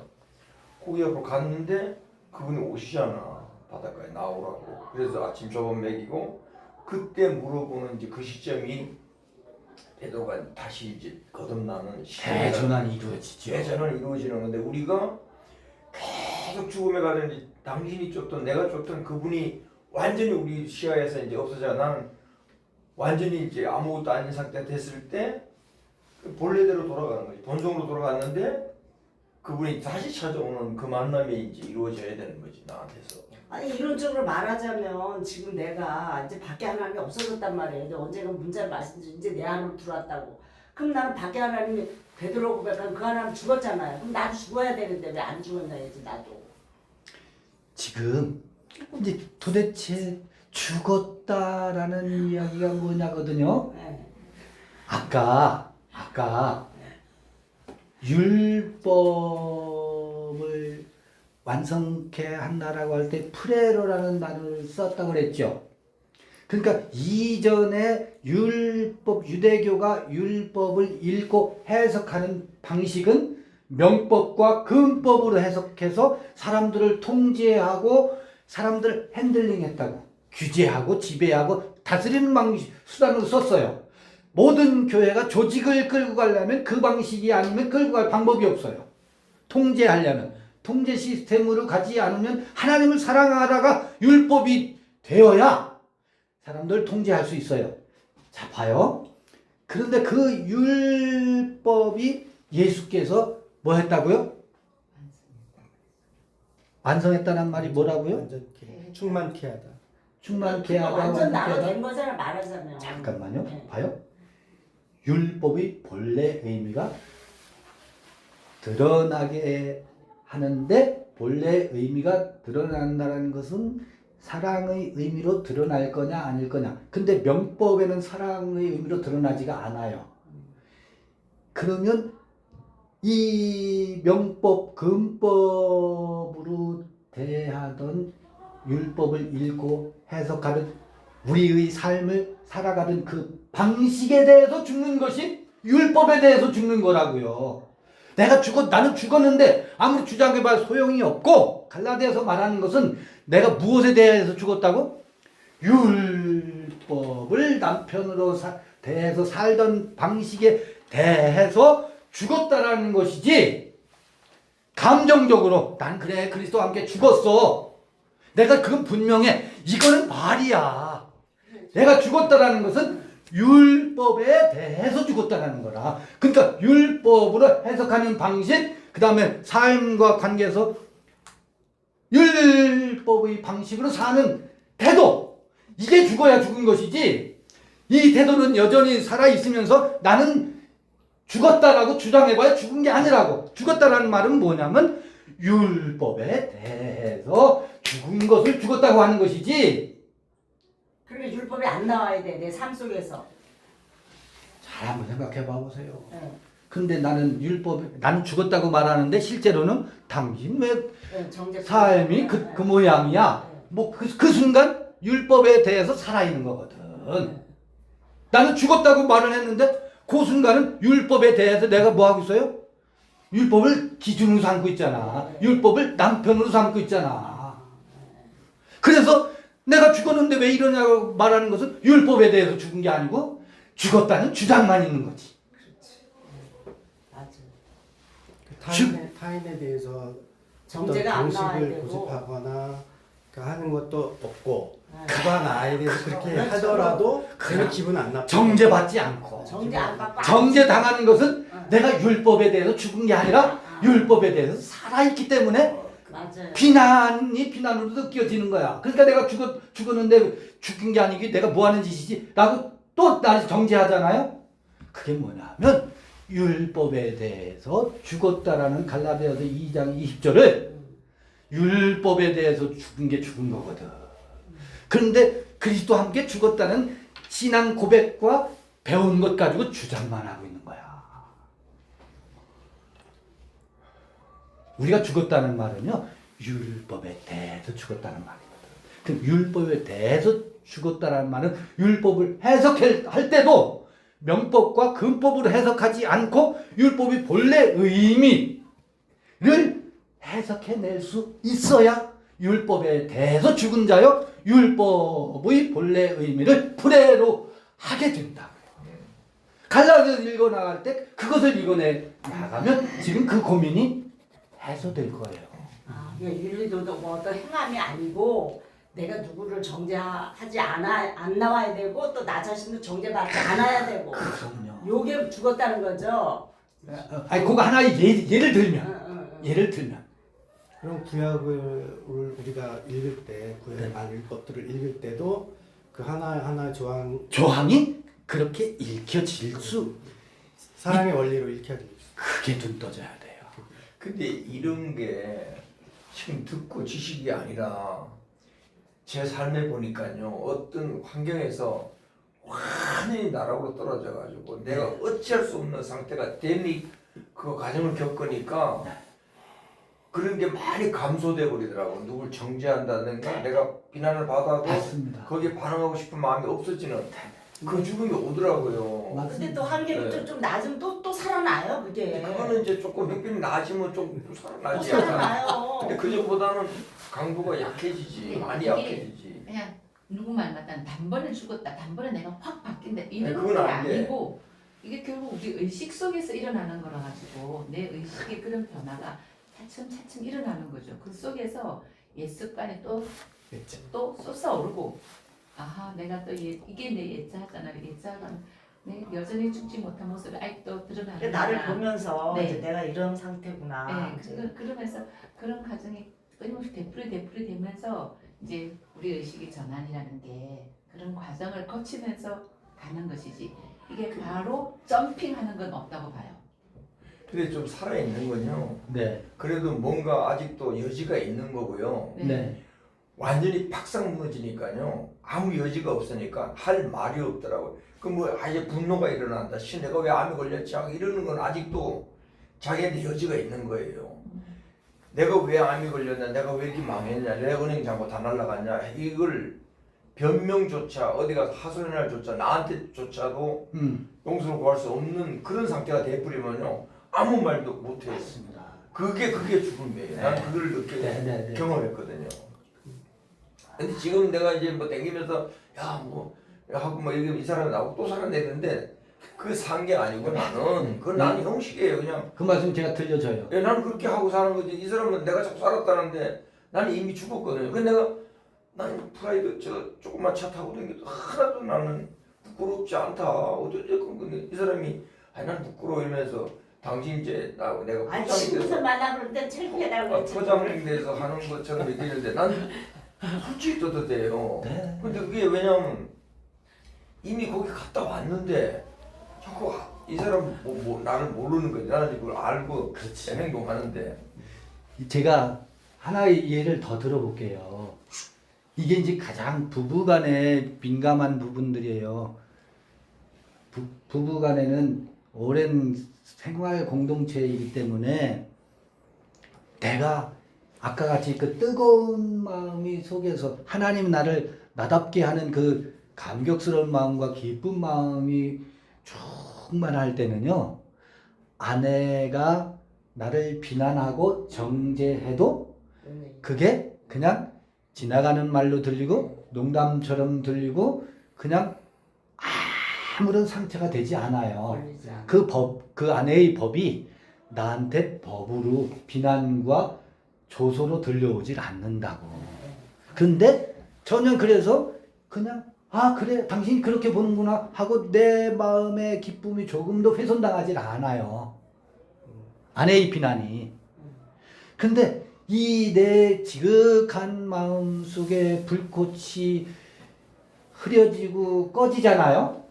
고기 잡으러 갔는데 그분이 오시잖아. 바닷가에 나오라고. 그래서 아침 저번 먹이고 그때 물어보는 이제 그 시점이 베드로가 다시 이제 거듭나는 대전환이 이루어지죠. 대전환이 이루어지는 건데 우리가 계속 죽음에 가든지 당신이 쫓든 내가 쫓든 그분이 완전히 우리 시야에서 이제 없어져. 나는 완전히 이제 아무것도 아닌 상태 됐을 때 본래대로 돌아가는 거지. 본성으로 돌아갔는데 그분이 다시 찾아오는 그 만남이 이제 이루어져야 되는 거지 나한테서. 아니 이론적으로 말하자면 지금 내가 이제 밖에 하나님이 없어졌단 말이에요. 이제 언젠가 문자를 말씀드린 이제 내 안으로 들어왔다고. 그럼 나는 밖에 하나님이 베드로 고백한 그 하나님 죽었잖아요. 그럼 나도 죽어야 되는데 왜 안 죽었냐 이제 나도. 지금 이제 도대체 죽었다라는 이야기가 뭐냐거든요. 네. 아까 율법을 완성케 한다라고 할 때 프레로라는 단어를 썼다고 그랬죠. 그러니까 이전에 유대교가 율법을 읽고 해석하는 방식은 명법과 근법으로 해석해서 사람들을 통제하고 사람들을 핸들링했다고, 규제하고 지배하고 다스리는 방식 수단으로 썼어요. 모든 교회가 조직을 끌고 가려면 그 방식이 아니면 끌고 갈 방법이 없어요. 통제하려면 통제 시스템으로 가지 않으면 하나님을 사랑하다가 율법이 되어야 사람들 통제할 수 있어요. 자, 봐요. 그런데 그 율법이 예수께서 뭐 했다고요? 완성했다는 말이 뭐라고요? 완전케, 충만케 하다. 충만케 하다, 완전 나로 완전케 된 거잖아 말하자면. 잠깐만요. 네. 봐요. 율법의 본래 의미가 드러나게 하는데 본래 의미가 드러난다는 것은 사랑의 의미로 드러날 거냐 아닐 거냐. 근데 명법에는 사랑의 의미로 드러나지가 않아요. 그러면 이 명법 근법으로 대하던 율법을 읽고 해석하는 우리의 삶을 살아가는 그 방식에 대해서 죽는 것이 율법에 대해서 죽는 거라고요. 나는 죽었는데 아무리 주장해봐야 소용이 없고, 갈라디아서 말하는 것은 내가 무엇에 대해서 죽었다고? 율법을 남편으로 대해서 살던 방식에 대해서 죽었다라는 것이지, 감정적으로 난 그래 그리스도와 함께 죽었어, 내가 그건 분명해, 이거는 말이야. 내가 죽었다라는 것은 율법에 대해서 죽었다는 거라. 그러니까 율법으로 해석하는 방식, 그 다음에 삶과 관계에서 율법의 방식으로 사는 태도, 이게 죽어야 죽은 것이지, 이 태도는 여전히 살아있으면서 나는 죽었다라고 주장해봐야 죽은 게 아니라고. 죽었다라는 말은 뭐냐면 율법에 대해서 죽은 것을 죽었다고 하는 것이지. 그러니까 율법이 안 나와야 돼. 내 삶 속에서. 잘 한번 생각해 봐 보세요. 네. 근데 나는 죽었다고 말하는데 실제로는 당신 왜 네, 정제 삶이 그 모양이야. 뭐 그 순간 율법에 대해서 살아있는 거거든. 나는 죽었다고 말을 했는데 그 순간은 율법에 대해서 내가 뭐 하고 있어요? 율법을 기준으로 삼고 있잖아. 율법을 남편으로 삼고 있잖아. 그래서 내가 죽었는데 왜 이러냐고 말하는 것은 율법에 대해서 죽은 게 아니고 죽었다는 주장만 있는 거지. 맞아. 타인에 대해서 정제가 안 나와야 방식을 되고. 고집하거나 하는 것도 없고 네. 그가 나에 대해서 그렇게 그렇죠. 하더라도 그는 기분 안 나빠. 정죄받지 않고. 정제 안 받고. 정죄 당하는 것은 응. 내가 율법에 대해서 죽은 게 아니라 율법에 대해서 살아있기 때문에 맞아요. 비난으로 느껴지는 거야. 그러니까 내가 죽었는데 죽은 게 아니기 내가 뭐 하는 짓이지? 라고 또 나를 정죄하잖아요. 그게 뭐냐면 율법에 대해서 죽었다라는 갈라디아서 2장 20절을 율법에 대해서 죽은 게 죽은 거거든. 그런데 그리스도와 함께 죽었다는 신앙 고백과 배운 것 가지고 주장만 하고 있는 거야. 우리가 죽었다는 말은요, 율법에 대해서 죽었다는 말이거든. 그럼 율법에 대해서 죽었다는 말은 율법을 해석할 때도 명법과 근법으로 해석하지 않고 율법이 본래 의미를 해석해낼 수 있어야 율법에 대해서 죽은 자요, 율법의 본래 의미를 프레로 하게 된다. 갈라디아서 읽어 나갈 때 그것을 읽어내 나가면 지금 그 고민이 해소될 거예요. 윤리도도 뭐 어떤 행함이 아니고 내가 누구를 정죄하지 안 나와야 되고 또 나 자신도 정죄받지 않아야 되고. 그럼요. 요게 죽었다는 거죠. 아니 그거 하나의 예를 들면 응. 예를 들면 그럼 구약을 우리가 읽을 때 구약의 많은 율법들을 읽을 때도 그 하나 조항이 그렇게 읽혀질 수 사랑의 원리로 읽혀야 됩니다. 크게 눈 떠져야 돼요. 근데 이런 게 지금 듣고 지식이 아니라 제 삶에 보니까요, 어떤 환경에서 완전히 나락으로 떨어져 가지고 내가 어찌할 수 없는 상태가 되니 그 과정을 겪으니까 그런 게 많이 감소돼 버리더라고. 누굴 정죄한다든가 내가 비난을 받아도 맞습니다. 거기에 반응하고 싶은 마음이 없어지는 그 죽음이 오더라고요. 근데 또 한계를 네. 좀 낮으면 또 살아나요 그게. 그거는 이제 조금 햇빛이 낮으면 좀 살아나지. 살아나요. 근데 그전보다는 강도가 약해지지, 많이 이게 약해지지. 그냥 누구 말 맞다는 단번에 죽었다, 단번에 내가 확 바뀐다 이런 그건 게 안 돼. 아니고 이게 결국 우리 의식 속에서 일어나는 거라 가지고 내 의식의 그런 변화가 차츰차츰 일어나는 거죠. 그 속에서 옛 습관이 또 솟아오르고 아하 내가 또 이게 내 옛자잖아. 옛자가 내 여전히 죽지 못한 모습이 아직도 드러나는 나를 보면서 네. 이제 내가 이런 상태구나. 네, 그러면서 그런 과정이 끊임없이 되풀이 되면서 이제 우리 의식의 전환이라는 게 그런 과정을 거치면서 가는 것이지 이게 바로 점핑하는 건 없다고 봐요. 근데 좀 살아있는 건요. 네. 그래도 뭔가 아직도 여지가 있는 거고요. 네. 완전히 팍상 무너지니까요. 아무 여지가 없으니까 할 말이 없더라고요. 그 뭐 아예 분노가 일어난다. 내가 왜 암에 걸렸지? 하고 이러는 건 아직도 자기한테 여지가 있는 거예요. 내가 왜 암이 걸렸냐? 내가 왜 이렇게 망했냐? 내 은행 잔고 다 날라갔냐? 이걸 변명조차 어디 가서 하소연할 조차 나한테조차도 용서를 구할 수 없는 그런 상태가 돼버리면요. 아무 말도 못해요. 맞습니다. 그게 죽음이에요. 난 그걸 네. 경험했거든요. 근데 지금 내가 이제 뭐 땡기면서 하고 뭐 이 사람이 나오고 또 살아내는데 그 산 게 아니고 나는 그건 난 형식이에요. 그냥 그 말씀 제가 들려줘요. 나는 그렇게 하고 사는 거지. 이 사람은 내가 자꾸 살았다는데 나는 이미 죽었거든요. 근데 난 프라이드 조그만 차 타고 다니도 하나도 나는 부끄럽지 않다. 어쩌고 근데 이 사람이 난 부끄러워 이러면서 당신 이제 내가 아니 친구들 만나볼 땐 창피하다고 그랬지. 포장돼서 하는 것처럼 얘기했는데 난 솔직히 떳떳해요. 네. 근데 그게 왜냐면 이미 거기 갔다 왔는데 자꾸 이 사람 나를 모르는 거지. 나는 그걸 알고 그렇지. 행동하는데 제가 하나의 예를 더 들어볼게요. 이게 이제 가장 부부간에 민감한 부분들이에요. 부부간에는 오랜 생활 공동체이기 때문에 내가 아까 같이 그 뜨거운 마음이 속에서 하나님 나를 나답게 하는 그 감격스러운 마음과 기쁜 마음이 충만할 때는요, 아내가 나를 비난하고 정죄해도 그게 그냥 지나가는 말로 들리고 농담처럼 들리고 그냥 아무런 상처가 되지 않아요. 그 아내의 법이 나한테 법으로 비난과 조소로 들려오질 않는다고. 근데 저는 그래서 그냥 그래 당신이 그렇게 보는구나 하고 내 마음의 기쁨이 조금도 훼손당하질 않아요. 아내의 비난이. 근데 이 내 지극한 마음 속에 불꽃이 흐려지고 꺼지잖아요.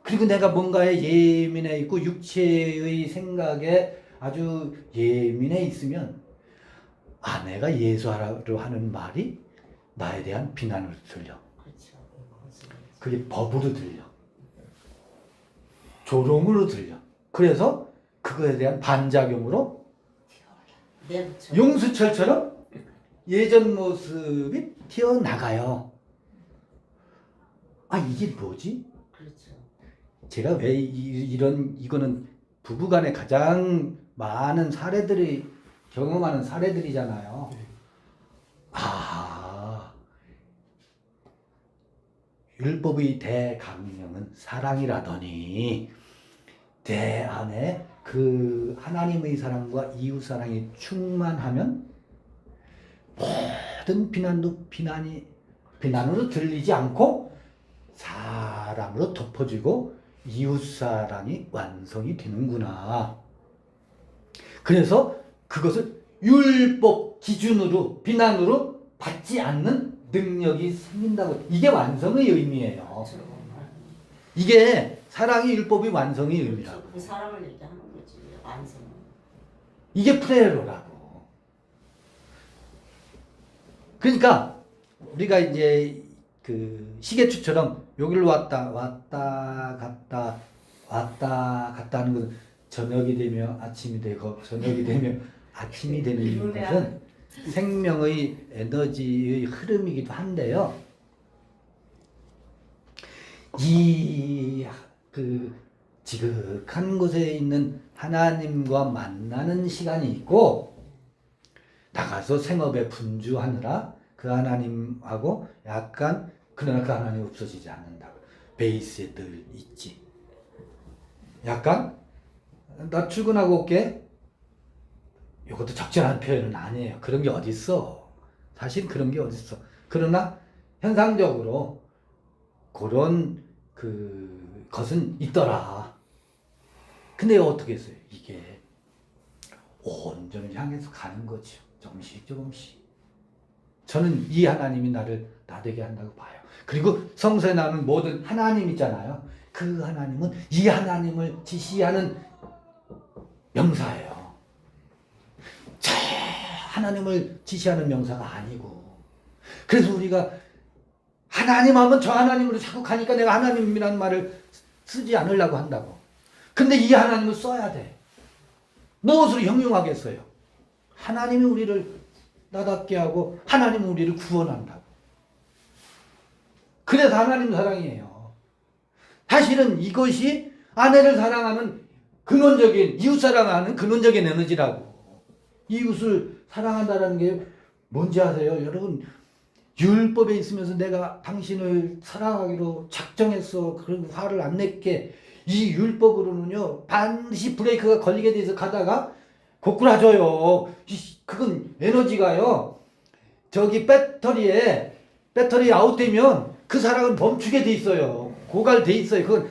그리고 내가 뭔가에 예민해 있고 육체의 생각에 아주 예민해 있으면 아내가 예수하라고 하는 말이 나에 대한 비난으로 들려. 그게 법으로 들려. 조롱으로 들려. 그래서 그거에 대한 반작용으로 용수철처럼 예전 모습이 튀어나가요. 이게 뭐지? 제가 왜 이거는 부부간에 가장 많은 사례들이 경험하는 사례들이잖아요. 율법의 대강령은 사랑이라더니 내 안에 그 하나님의 사랑과 이웃 사랑이 충만하면 모든 비난도 비난으로 들리지 않고 사랑으로 덮어지고 이웃 사랑이 완성이 되는구나. 그래서 그것을 율법 기준으로 비난으로 받지 않는 능력이 생긴다고. 이게 완성의 의미예요. 이게 사랑이 율법이 완성의 의미라고. 그 사람을 얘기하는 거지. 완성. 이게 프레로라고. 그러니까 우리가 이제 그 시계추처럼 여기로 왔다 갔다 하는 것은 저녁이 되면 아침이 되고 저녁이 되면 아침이 되는 것은 생명의 에너지의 흐름이기도 한데요. 이 그 지극한 곳에 있는 하나님과 만나는 시간이 있고 나가서 생업에 분주하느라 그 하나님하고 약간 그러나 그 하나님 없어지지 않는다고. 베이스에 늘 있지. 약간 나 출근하고 올게. 이것도 적절한 표현은 아니에요. 그런 게 어딨어. 사실 그런 게 어딨어. 그러나 현상적으로 그런 것은 있더라. 근데 어떻게 했어요? 이게 온전을 향해서 가는 거죠. 조금씩. 저는 이 하나님이 나를 나되게 한다고 봐요. 그리고 성서에 나오는 모든 하나님 있잖아요. 그 하나님은 이 하나님을 지시하는 명사예요. 하나님을 지시하는 명사가 아니고. 그래서 우리가 하나님 하면 저 하나님으로 자꾸 가니까 내가 하나님이라는 말을 쓰지 않으려고 한다고. 근데 이 하나님을 써야 돼. 무엇으로 형용하겠어요? 하나님이 우리를 나답게 하고 하나님은 우리를 구원한다고. 그래서 하나님 사랑이에요. 사실은 이것이 아내를 사랑하는 근원적인, 이웃 사랑하는 근원적인 에너지라고. 이웃을 사랑한다는 게 뭔지 아세요? 여러분, 율법에 있으면서 내가 당신을 사랑하기로 작정했어. 그런 화를 안 냈게. 이 율법으로는요, 반드시 브레이크가 걸리게 돼서 가다가 고꾸라져요. 그건 에너지가요, 저기 배터리 아웃되면 그 사랑은 멈추게 돼 있어요. 고갈돼 있어요. 그건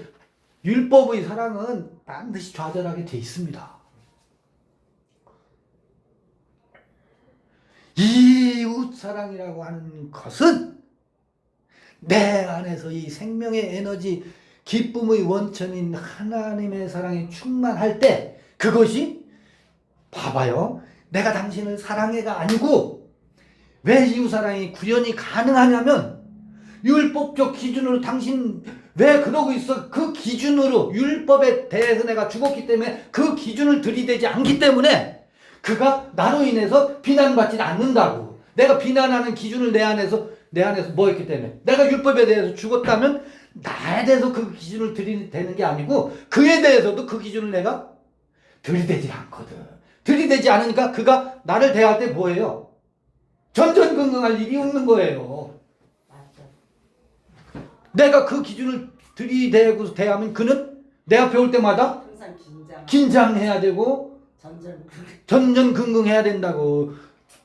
율법의 사랑은 반드시 좌절하게 돼 있습니다. 이웃 사랑이라고 하는 것은 내 안에서 이 생명의 에너지, 기쁨의 원천인 하나님의 사랑이 충만할 때 그것이, 봐봐요, 내가 당신을 사랑해가 아니고 왜 이웃사랑이 구현이 가능하냐면 율법적 기준으로 당신 왜 그러고 있어? 그 기준으로 율법에 대해서 내가 죽었기 때문에 그 기준을 들이대지 않기 때문에 그가 나로 인해서 비난받지 않는다고. 내가 비난하는 기준을 내 안에서 뭐였기 때문에 내가 율법에 대해서 죽었다면 나에 대해서 그 기준을 들이대는 게 아니고 그에 대해서도 그 기준을 내가 들이대지 않거든. 들이대지 않으니까 그가 나를 대할 때 뭐예요? 전전긍긍할 일이 없는 거예요. 맞아. 내가 그 기준을 들이대고 대하면 그는 내 앞에 올 때마다 항상 긴장해야 되고 전전 전전긍긍해야 된다고.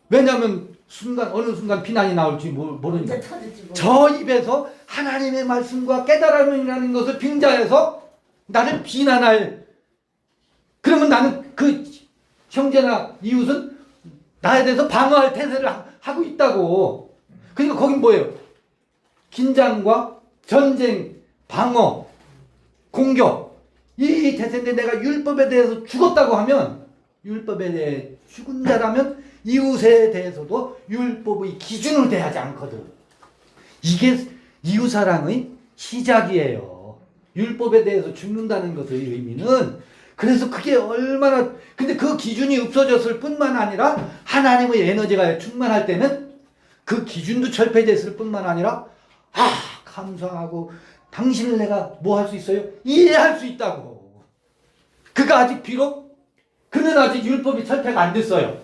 왜냐하면 어느 순간 비난이 나올지 모르니까. 이제 터질지 저 입에서 하나님의 말씀과 깨달음이라는 것을 빙자해서 나를 비난할, 그러면 나는 그 형제나 이웃은 나에 대해서 방어할 태세를 하고 있다고. 그러니까 거긴 뭐예요? 긴장과 전쟁, 방어, 공격, 이 태세인데 내가 율법에 대해서 죽었다고 하면, 율법에 대해 죽은 자라면 이웃에 대해서도 율법의 기준을 대하지 않거든. 이게 이웃사랑의 시작이에요. 율법에 대해서 죽는다는 것의 의미는. 그래서 그게 얼마나, 근데 그 기준이 없어졌을 뿐만 아니라 하나님의 에너지가 충만할 때는 그 기준도 철폐됐을 뿐만 아니라 감사하고 당신을 내가 뭐 할 수 있어요? 이해할 수 있다고. 그는 아직 율법이 철폐가 안 됐어요.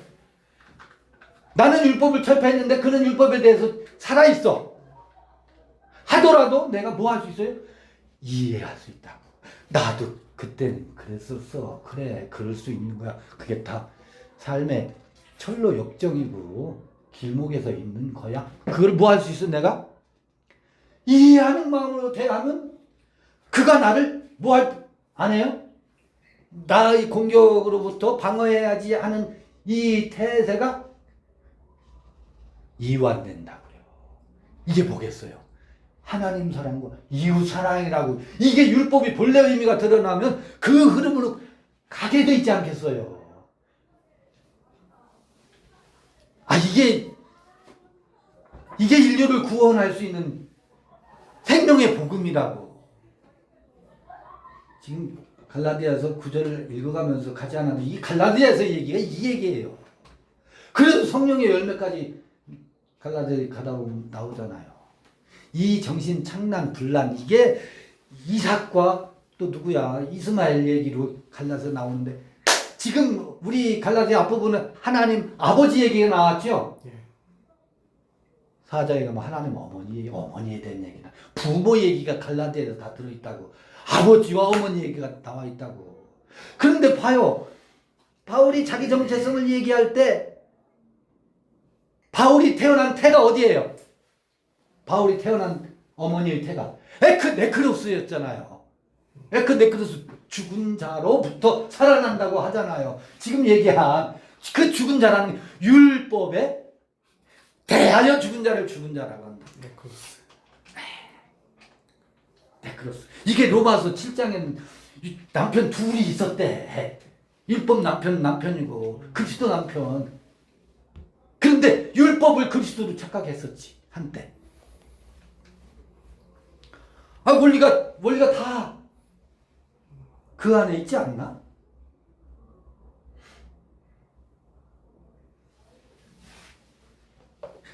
나는 율법을 철폐했는데 그는 율법에 대해서 살아있어. 하더라도 내가 뭐 할 수 있어요? 이해할 수 있다고. 나도 그때는 그랬었어. 그래, 그럴 수 있는 거야. 그게 다 삶의 철로 역정이고 길목에서 있는 거야. 그걸 뭐 할 수 있어? 내가 이해하는 마음으로 대하면 그가 나를 안 해요? 나의 공격으로부터 방어해야지 하는 이 태세가 이완된다고요. 이게 뭐겠어요? 하나님 사랑과 이웃 사랑이라고. 이게 율법이 본래 의미가 드러나면 그 흐름으로 가게 돼 있지 않겠어요? 이게 인류를 구원할 수 있는 생명의 복음이라고. 지금 갈라디아서 9절을 읽어가면서 가지 않아도 이 갈라디아서 얘기가 이 얘기예요. 그래서 성령의 열매까지 갈라디아에 가다 보면 나오잖아요. 이 정신 창난 분란, 이게 이삭과 또 누구야 이스마엘 얘기로 갈라서 나오는데, 지금 우리 갈라디아 앞부분은 하나님 아버지 얘기가 나왔죠. 예. 4장에 가면 하나님 어머니에 대한 얘기다. 부모 얘기가 갈라디아에 다 들어있다고. 아버지와 어머니 얘기가 나와 있다고. 그런데 봐요, 바울이 자기 정체성을 얘기할 때 바울이 태어난 태가 어디예요? 바울이 태어난 어머니의 태가 네크로스였잖아요. 네크로스, 죽은 자로부터 살아난다고 하잖아요. 지금 얘기한 그 죽은 자라는 게 율법에 대하여 죽은 자를 죽은 자라고 한다. 네크로스. 이게 로마서 7장에는 남편 둘이 있었대. 율법 남편이고 그리스도 남편. 그런데 율법을 그리스도로 착각했었지 한때. 원리가 다 그 안에 있지 않나?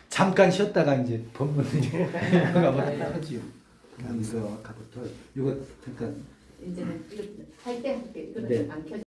잠깐 쉬었다가 이제 본문을 가보죠. 이거 가부터 이거 잠깐. 이제는 이거 할 때 네. 안 켜져.